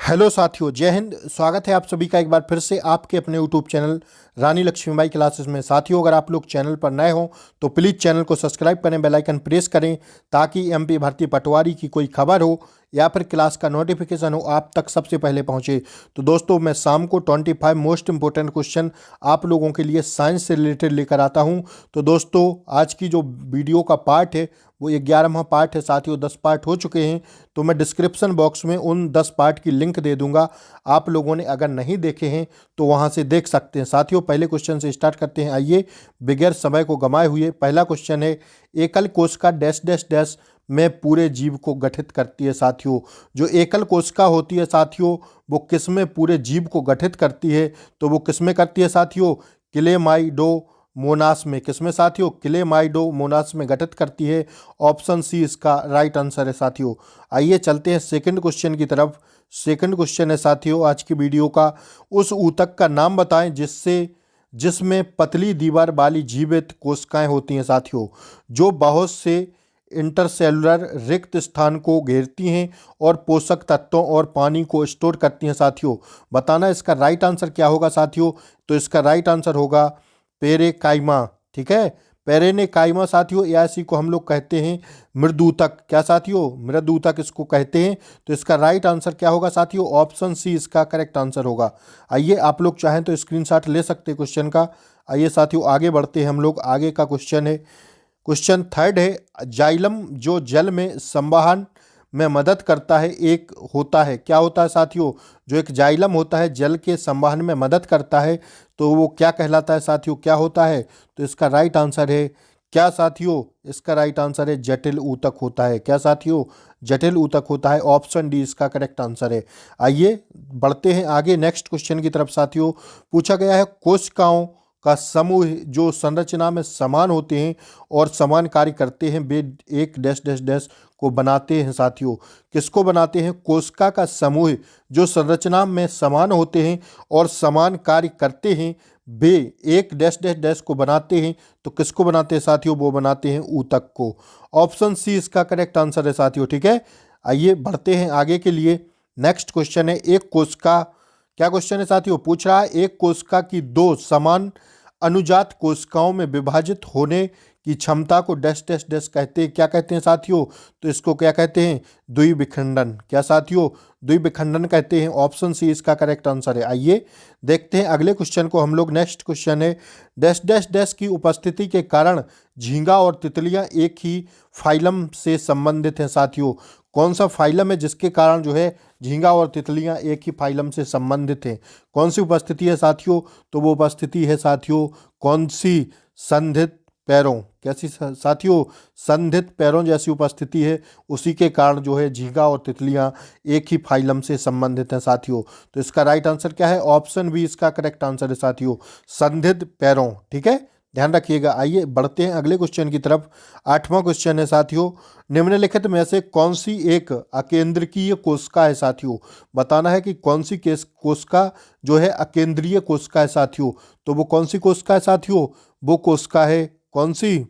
Hello साथियों, जय हिंद। स्वागत है आप सभी का एक बार फिर से आपके अपने यूट्यूब चैनल रानी लक्ष्मीबाई क्लासेस में। साथियों, अगर आप लोग चैनल पर नए हो तो प्लीज़ चैनल को सब्सक्राइब करें, बेल आइकन प्रेस करें ताकि एमपी भर्ती पटवारी की कोई खबर हो या फिर क्लास का नोटिफिकेशन हो आप तक सबसे पहले पहुंचे। तो दोस्तों, मैं शाम को 25 मोस्ट इंपोर्टेंट क्वेश्चन आप लोगों के लिए साइंस से रिलेटेड लेकर आता हूं। तो दोस्तों, आज की जो वीडियो का पार्ट है वो 11वां पार्ट है। साथियों, 10 पार्ट हो चुके हैं, तो मैं डिस्क्रिप्शन बॉक्स में उन 10 पार्ट की लिंक दे दूंगा। आप लोगों ने अगर नहीं देखे हैं तो वहां से देख सकते हैं। साथियों, पहले क्वेश्चन से स्टार्ट करते हैं। आइए, बगैर समय को गंवाए हुए पहला क्वेश्चन है, एकल कोशिका डैश डैश डैश में पूरे जीव को गठित करती है। साथियों, जो एकल कोशिका होती है साथियों, वो किस में पूरे जीव को गठित करती है? तो वो किस में करती है साथियों? क्लेमाइडो मोनास में। किसमें साथियों? क्लेमाइडो मोनास में गठित करती है। ऑप्शन सी इसका राइट आंसर है साथियों। आइए चलते हैं सेकंड क्वेश्चन की तरफ। सेकंड क्वेश्चन है साथियों आज की वीडियो का, उस ऊतक का नाम बताएं जिसमें पतली दीवार वाली जीवित कोशिकाएं होती हैं। साथियों, जो बहुत से इंटरसेलुलर रिक्त स्थान को घेरती हैं और पोषक तत्वों और पानी को स्टोर करती हैं। साथियों, बताना इसका राइट आंसर क्या होगा साथियों? तो इसका राइट आंसर होगा पेरेकाइमा। ठीक है, पेरेनेकाइमा साथियों, या इसी को हम लोग कहते हैं मृदूतक। क्या साथियों? मृदूतक इसको कहते हैं। तो इसका राइट आंसर क्या होगा साथियों? ऑप्शन सी इसका करेक्ट आंसर होगा। आइए, आप लोग चाहें तो स्क्रीनशॉट ले सकते हैं क्वेश्चन का। आइए साथियों, आगे बढ़ते हैं हम लोग। आगे का क्वेश्चन है, क्वेश्चन थर्ड है, जाइलम जो जल में संवहन में मदद करता है एक होता है। क्या होता है साथियों? जो एक जाइलम होता है जल के संवहन में मदद करता है, तो वो क्या कहलाता है साथियों? क्या होता है? तो इसका राइट आंसर है क्या साथियों? इसका राइट आंसर है जटिल ऊतक होता है। क्या साथियों? जटिल ऊतक होता है। ऑप्शन डी इसका करेक्ट आंसर है। आइए बढ़ते हैं आगे नेक्स्ट क्वेश्चन की तरफ। साथियों, पूछा गया है, कोशिकाओं का समूह जो संरचना में समान होते हैं और समान कार्य करते हैं, वे एक डैश डैश डैश को बनाते हैं। साथियों, किसको बनाते हैं? कोशिका का समूह जो संरचना में समान होते हैं और समान कार्य करते हैं, वे एक डैश डैश डैश को बनाते हैं। तो किसको बनाते हैं साथियों? वो बनाते हैं ऊतक को। ऑप्शन सी इसका करेक्ट आंसर है साथियों। ठीक है, आइए बढ़ते हैं आगे के लिए। नेक्स्ट क्वेश्चन है, एक कोशिका, क्या क्वेश्चन है साथियों? पूछ रहा है, एक कोशिका की दो समान अनुजात कोशिकाओं में विभाजित होने की क्षमता को डैश डैश डैश कहते हैं। क्या कहते हैं साथियों? तो इसको क्या कहते हैं? द्विविखंडन। क्या साथियों? द्विविखंडन कहते हैं। ऑप्शन सी इसका करेक्ट आंसर है। आइए देखते हैं अगले क्वेश्चन को हम लोग। नेक्स्ट क्वेश्चन है, डैश डैश डैश की उपस्थिति के कारण झींगा और तितलियां एक ही फाइलम से संबंधित हैं। साथियों, कौन सा फाइलम है जिसके कारण जो है झींगा और तितलियां एक ही फाइलम से संबंधित हैं? कौन सी उपस्थिति है साथियों? तो वो उपस्थिति है साथियों कौन सी? संधित पैरों। कैसी साथियों? संधित पैरों जैसी उपस्थिति है, उसी के कारण जो है झींगा और तितलियां एक ही फाइलम से संबंधित हैं। साथियों, तो इसका राइट आंसर क्या है? ऑप्शन बी इसका करेक्ट आंसर है साथियों, संधित पैरों। ठीक है, ध्यान रखिएगा। आइए बढ़ते हैं अगले क्वेश्चन की तरफ। 8वां क्वेश्चन है साथियों, निम्नलिखित में से कौन सी एक अकेंद्रकीय कोशिका है? साथियों, बताना है कि कौन सी कोशिका जो है अकेंद्रीय कोशिका है। साथियों, तो वो कौन सी कोशिका है साथियों? वो कोशिका है कौन सी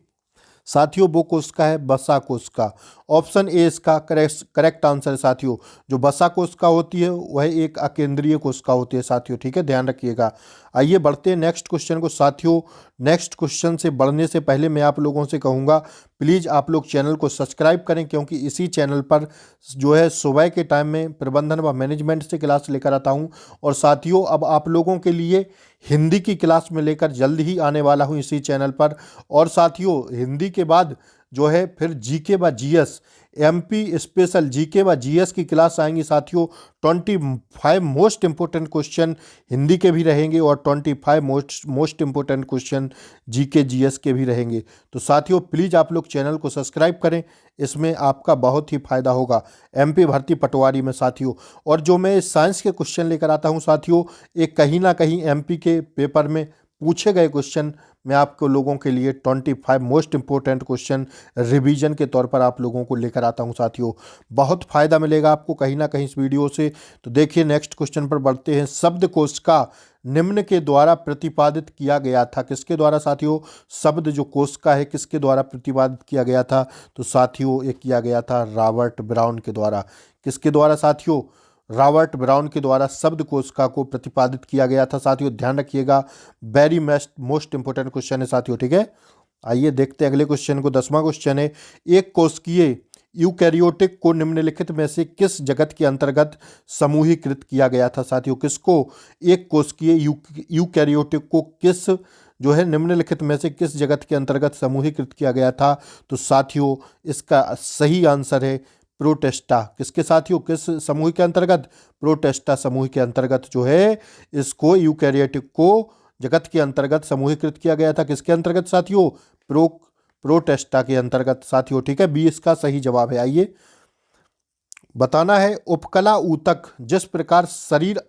साथियों? वो कोशिका है वसा कोशिका। ऑप्शन ए इसका करेक्ट आंसर है साथियों। जो वसा कोशिका होती है वह एक अकेंद्रीय कोशिका होती है साथियों। ठीक है, ध्यान रखिएगा। आइए बढ़ते हैं नेक्स्ट क्वेश्चन को। साथियों, नेक्स्ट क्वेश्चन से बढ़ने से पहले मैं आप लोगों से कहूँगा, प्लीज़ आप लोग चैनल को सब्सक्राइब करें, क्योंकि इसी चैनल पर जो है सुबह के टाइम में प्रबंधन व मैनेजमेंट से क्लास लेकर आता हूँ। और साथियों, अब आप लोगों के लिए हिंदी की क्लास में लेकर जल्द ही आने वाला हूँ इसी चैनल पर। और साथियों, हिंदी के बाद जो है फिर जीके व जीएस, एमपी स्पेशल जीके व जीएस की क्लास आएंगी साथियों। 25 मोस्ट इंपोर्टेंट क्वेश्चन हिंदी के भी रहेंगे और 25 most important question GK GS के भी रहेंगे। तो साथियों, प्लीज़ आप लोग चैनल को सब्सक्राइब करें, इसमें आपका बहुत ही फायदा होगा एमपी भर्ती पटवारी में साथियों। और जो मैं साइंस के क्वेश्चन लेकर आता हूं साथियों, एक कहीं ना कहीं एमपी के पेपर में पूछे गए क्वेश्चन मैं आपको लोगों के लिए 25 मोस्ट इंपोर्टेंट क्वेश्चन रिवीजन के तौर पर आप लोगों को लेकर आता हूं साथियों। बहुत फायदा मिलेगा आपको कहीं ना कहीं इस वीडियो से। तो देखिए नेक्स्ट क्वेश्चन पर बढ़ते हैं। शब्दकोश का निम्न के द्वारा प्रतिपादित किया गया था। किसके द्वारा साथियों? शब्द जो कोश का है किसके द्वारा प्रतिपादित किया गया था? तो साथियों, ये किया गया था रॉबर्ट ब्राउन के द्वारा। किसके द्वारा साथियों? रॉबर्ट ब्राउन के द्वारा शब्द कोशिका को प्रतिपादित किया गया था साथियों। ध्यान रखिएगा, वेरी मोस्ट इंपोर्टेंट क्वेश्चन है साथियों, ठीक है। आइए देखते हैं अगले क्वेश्चन को। 10वां क्वेश्चन है, एक कोशिकीय यूकैरियोटिक को निम्नलिखित में से किस जगत के अंतर्गत समूहीकृत किया गया था साथियों। किसको, एक कोशिकीय यूकैरियोटिक को किस जो है निम्नलिखित में से किस जगत के अंतर्गत समूहीकृत किया गया था। तो साथियों इसका सही आंसर है प्रोटेस्टा। किसके साथियों, किस समूह के अंतर्गत, प्रोटेस्टा समूह के अंतर्गत जो है इसको यूकैरियोटिक को जगत के अंतर्गत समूहीकृत किया गया था। किसके अंतर्गत साथियों, प्रोटेस्टा के अंतर्गत साथियों, ठीक है। बी इसका सही जवाब है। आइए बताना है, उपकला ऊतक जिस प्रकार शरीर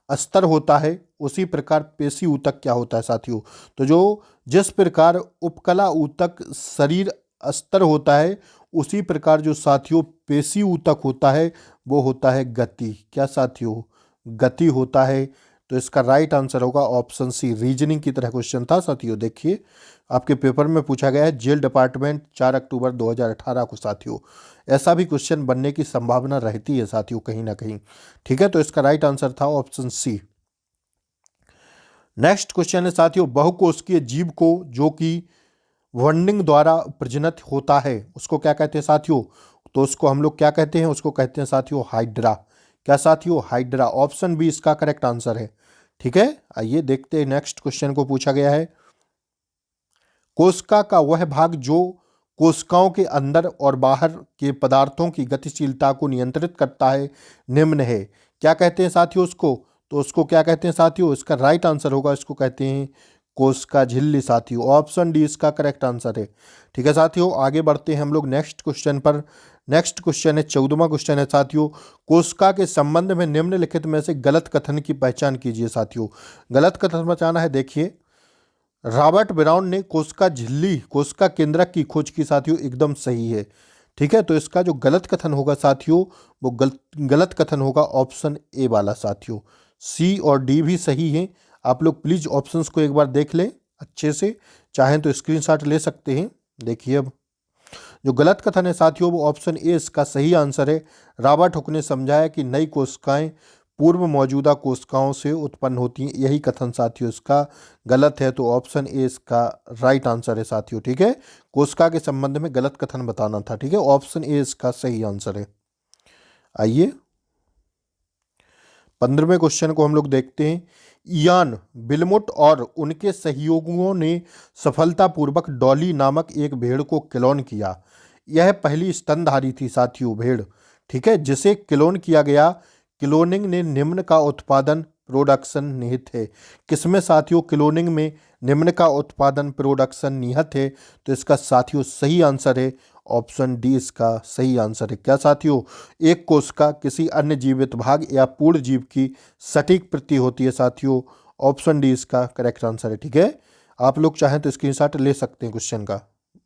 अस्तर होता है उसी प्रकार पेशी ऊतक क्या होता है साथियों। तो जो जिस प्रकार उपकला ऊतक शरीर अस्तर होता है उसी प्रकार जो साथियों पेशी ऊतक होता है वो होता है गति। क्या साथियों, गति होता है। तो इसका राइट आंसर होगा ऑप्शन सी। रीजनिंग की तरह क्वेश्चन था साथियों। देखिए आपके पेपर में पूछा गया है, जेल डिपार्टमेंट 4 अक्टूबर 2018 को साथियों। ऐसा भी क्वेश्चन बनने की संभावना रहती है साथियों कहीं ना कहीं, ठीक है। तो इसका राइट आंसर था ऑप्शन सी। नेक्स्ट क्वेश्चन है साथियों, बहुकोशिकीय जीव को जो कि वंडिंग द्वारा प्रजनत होता है उसको क्या कहते हैं साथियों। तो उसको हम लोग क्या कहते हैं, उसको कहते हैं साथियों हाइड्रा। क्या साथियों, हाइड्रा। ऑप्शन बी इसका करेक्ट आंसर है, ठीक है। आइए देखते हैं नेक्स्ट क्वेश्चन को। पूछा गया है, कोशिका का वह भाग जो कोशिकाओं के अंदर और बाहर के पदार्थों की गतिशीलता को नियंत्रित करता है निम्न है। क्या कहते हैं साथियों उसको, तो उसको क्या कहते हैं साथियों। इसका राइट आंसर होगा, इसको कहते हैं कोशिका झिल्ली साथियों। ऑप्शन डी इसका करेक्ट आंसर है, ठीक है साथियों। आगे बढ़ते हैं हम लोग नेक्स्ट क्वेश्चन पर। नेक्स्ट क्वेश्चन है 14वां क्वेश्चन है साथियों, कोशिका के संबंध में निम्नलिखित में से गलत कथन की पहचान कीजिए साथियों। गलत कथन बचाना है। देखिए रॉबर्ट ब्राउन ने कोशिका झिल्ली कोशिका केंद्रक की खोज की साथियों, एकदम सही है, ठीक है। तो इसका जो गलत कथन होगा साथियों वो गलत कथन होगा ऑप्शन ए वाला साथियों। सी और डी भी सही है। आप लोग प्लीज ऑप्शंस को एक बार देख लें अच्छे से, चाहें तो स्क्रीनशॉट ले सकते हैं। देखिए अब जो गलत कथन है साथियों वो ऑप्शन ए इसका सही आंसर है। रॉबर्ट हुक ने समझाया कि नई कोशिकाएं पूर्व मौजूदा कोशिकाओं से उत्पन्न होती हैं, यही कथन साथियों इसका गलत है। तो ऑप्शन ए इसका राइट आंसर है साथियों, ठीक है। कोशिका के संबंध में गलत कथन बताना था, ठीक है। ऑप्शन ए इसका सही आंसर है। आइए 15वें क्वेश्चन को हम लोग देखते हैं। इयान बिलमुट और उनके सहयोगियों ने सफलतापूर्वक डॉली नामक एक भेड़ को क्लोन किया। यह पहली स्तनधारी थी साथियों भेड़, ठीक है, जिसे क्लोन किया गया। क्लोनिंग ने निम्न का उत्पादन प्रोडक्शन निहित है। किसमें साथियों, क्लोनिंग में निम्न का उत्पादन प्रोडक्शन निहित है। तो इसका साथियों सही आंसर है ऑप्शन डी इसका सही आंसर है। क्या साथियों, एक कोशिका किसी अन्य जीवित भाग या पूर्ण जीव की सटीक प्रति होती है साथियों। ऑप्शन डी इसका करेक्ट आंसर है, ठीक है। आप लोग चाहें तो स्क्रीनशॉट ले सकते हैं क्वेश्चन का।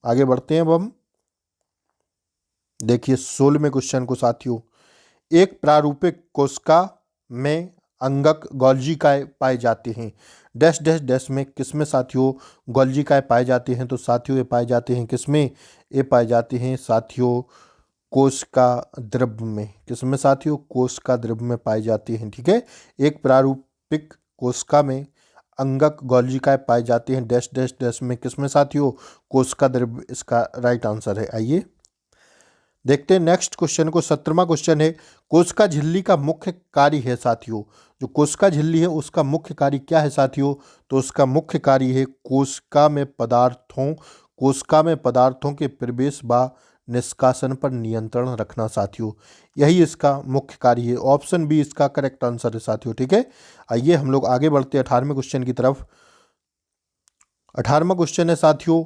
आगे बढ़ते हैं अब हम। देखिए 16वें क्वेश्चन को साथियों, एक प्रारूपिक कोशिका में अंगक गोल्जिकाएं पाए जाते हैं। डैश डैश डैश में किसमें साथियों गोल्जिकाएं पाए जाते हैं। तो साथियों ये पाए जाते हैं किसमें, ये पाए जाते हैं साथियों कोशिका द्रव्य में। किसमें साथियों, कोशिका द्रव्य में पाए जाते हैं, ठीक है। एक प्रारूपिक कोशिका में अंगक गोल्जिकाएं पाए जाते हैं डैश डैश डैश में किसमें साथियों, कोशिका द्रव्य इसका राइट आंसर है। आइए देखते हैं नेक्स्ट क्वेश्चन को। 17वां क्वेश्चन है, कोशिका झिल्ली का मुख्य कार्य है साथियों। जो कोशिका झिल्ली है उसका मुख्य कार्य क्या है साथियों। तो उसका मुख्य कार्य है कोशिका में पदार्थों के प्रवेश व निष्कासन पर नियंत्रण रखना साथियों, यही इसका मुख्य कार्य है। ऑप्शन बी इसका करेक्ट आंसर है साथियों, ठीक है। आइए हम लोग आगे बढ़ते हैं 18वें क्वेश्चन की तरफ। 18वां क्वेश्चन है साथियों,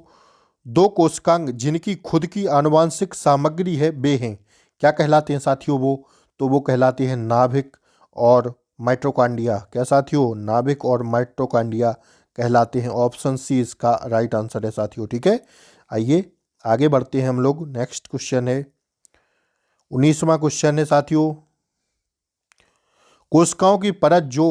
दो कोशिकांग जिनकी खुद की आनुवांशिक सामग्री है वे हैं। क्या कहलाते हैं साथियों वो, तो वो कहलाते हैं नाभिक और माइटोकॉन्ड्रिया। क्या साथियों, नाभिक और माइटोकॉन्ड्रिया कहलाते हैं। ऑप्शन सी इसका राइट आंसर है साथियों, ठीक है। आइए आगे बढ़ते हैं हम लोग। नेक्स्ट क्वेश्चन है 19वां क्वेश्चन है साथियों, कोशिकाओं की परत जो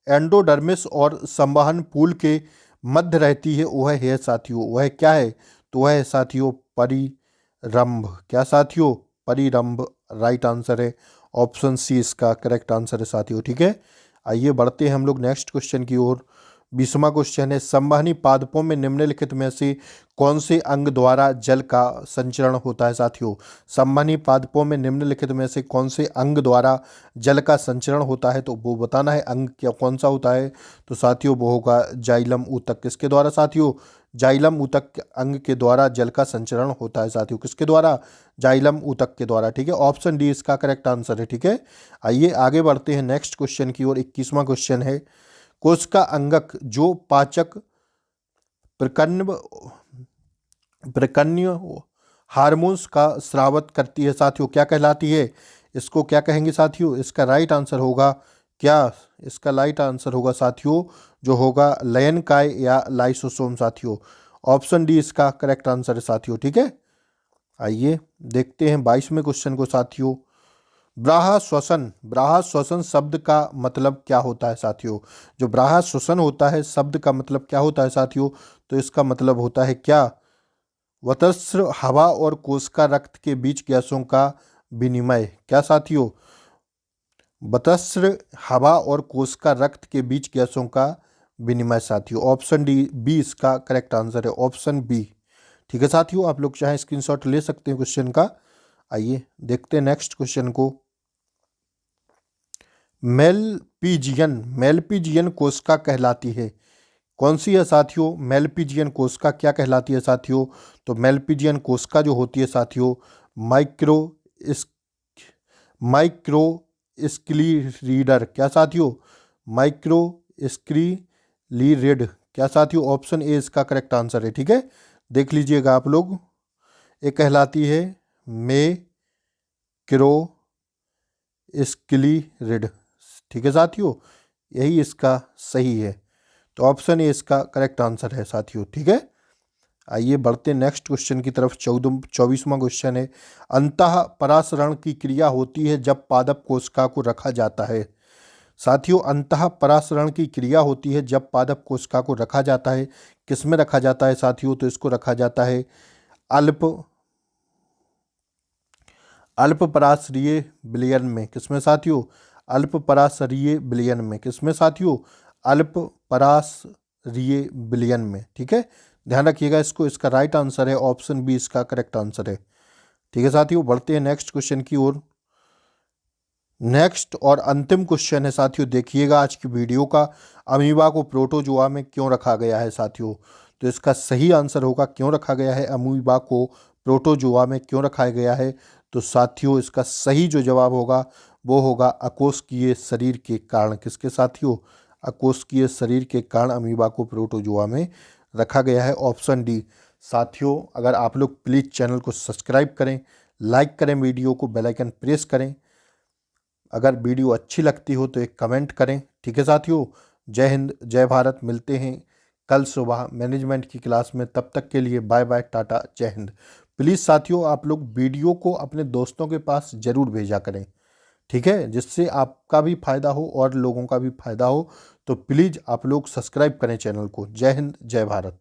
एंडोडर्मिस और संवहन पूल के मध्य रहती है वह है साथियों, वह क्या है। तो वह है साथियों परिरंभ। क्या साथियों, परिरंभ राइट आंसर है। ऑप्शन सी इसका करेक्ट आंसर है साथियों। ठीक है, आइए बढ़ते हैं हम लोग नेक्स्ट क्वेश्चन की ओर। 20वां क्वेश्चन है, संवहनी पादपों में निम्नलिखित में से कौन से अंग द्वारा जल का संचरण होता है साथियों। संवहनी पादपों में निम्नलिखित में से कौन से अंग द्वारा जल का संचरण होता है, तो वो बताना है अंग क्या कौन सा होता है। तो साथियों वो होगा जाइलम ऊतक। किसके द्वारा साथियों, जाइलम ऊतक अंग के द्वारा जल का संचरण होता है साथियों। किसके द्वारा, जाइलम ऊतक के द्वारा। ठीक है, ऑप्शन डी इसका करेक्ट आंसर है। ठीक है, आइए आगे बढ़ते हैं नेक्स्ट क्वेश्चन की ओर। 21वां क्वेश्चन है, कोशिका अंगक जो पाचक प्रकन्व प्रकन्य हार्मोन्स का स्रावत करती है साथियों, क्या कहलाती है। इसको क्या कहेंगे साथियों, इसका राइट आंसर होगा क्या, इसका राइट आंसर होगा साथियों जो होगा लयनकाय या लाइसोसोम साथियों। ऑप्शन डी इसका करेक्ट आंसर है साथियों। ठीक है, आइए देखते हैं 22वें क्वेश्चन को साथियों। ब्राहा श्वसन शब्द का मतलब क्या होता है साथियों। जो ब्राहा श्वसन होता है शब्द का मतलब क्या होता है साथियों, तो इसका मतलब होता है क्या, वतस्त्र हवा और कोशिका रक्त के बीच गैसों का विनिमय। क्या साथियों, वतस्त्र हवा और कोशिका रक्त के बीच गैसों का विनिमय साथियों। ऑप्शन डी बी इसका करेक्ट आंसर है, ऑप्शन बी। ठीक है साथियों, आप लोग चाहे स्क्रीनशॉट ले सकते हैं क्वेश्चन का। आइए देखते हैं नेक्स्ट क्वेश्चन को। मेलपीजियन कोशिका कहलाती है, कौन सी है साथियों। मेलपीजियन कोशिका क्या कहलाती है साथियों, तो मेलपीजियन कोशिका जो होती है साथियों माइक्रो स्क्लीरीडर। क्या साथियों, माइक्रो स्क्लीरीड। क्या साथियों, ऑप्शन ए इसका करेक्ट आंसर है। ठीक है, देख लीजिएगा आप लोग, ये कहलाती है मैक्रो स्क्लीरिड। ठीक है साथियों, यही इसका सही है, तो ऑप्शन ए इसका करेक्ट आंसर है साथियों। ठीक है, आइए बढ़ते नेक्स्ट क्वेश्चन की तरफ। 24वां क्वेश्चन है, अंतः परासरण की क्रिया होती है जब पादप कोशिका को रखा जाता है साथियों। अंतः परासरण की क्रिया होती है जब पादप कोशिका को रखा जाता है, किसमें रखा जाता है साथियों, तो इसको रखा जाता है अल्पपराशरीय विलयन में। किसमें साथियों, अल्पपराशरीय विलयन में। किसमें साथियों, अल्पपराशरीय विलयन में। ठीक है, ध्यान रखिएगा इसको, इसका राइट आंसर है ऑप्शन बी इसका करेक्ट आंसर है। ठीक है साथियों, बढ़ते हैं नेक्स्ट क्वेश्चन की ओर। नेक्स्ट और अंतिम क्वेश्चन है साथियों, देखिएगा आज की वीडियो का, अमीबा को प्रोटोजोआ में क्यों रखा गया है साथियों। तो इसका सही आंसर होगा क्यों रखा गया है अमीबा को प्रोटोजोआ में क्यों रखा गया है, तो साथियों इसका सही जो जवाब होगा वो होगा अकोशिकीय शरीर के कारण। किसके साथियों, अकोशिकीय शरीर के कारण अमीबा को प्रोटोजोआ में रखा गया है, ऑप्शन डी। साथियों अगर आप लोग प्लीज़ चैनल को सब्सक्राइब करें, लाइक करें, वीडियो को बेल आइकन प्रेस करें, अगर वीडियो अच्छी लगती हो तो एक कमेंट करें। ठीक है साथियों, जय हिंद जय भारत। मिलते हैं कल सुबह मैनेजमेंट की क्लास में, तब तक के लिए बाय बाय, टाटा, जय हिंद। प्लीज़ साथियों आप लोग वीडियो को अपने दोस्तों के पास ज़रूर भेजा करें, ठीक है, जिससे आपका भी फायदा हो और लोगों का भी फायदा हो। तो प्लीज़ आप लोग सब्सक्राइब करें चैनल को। जय हिंद जय भारत।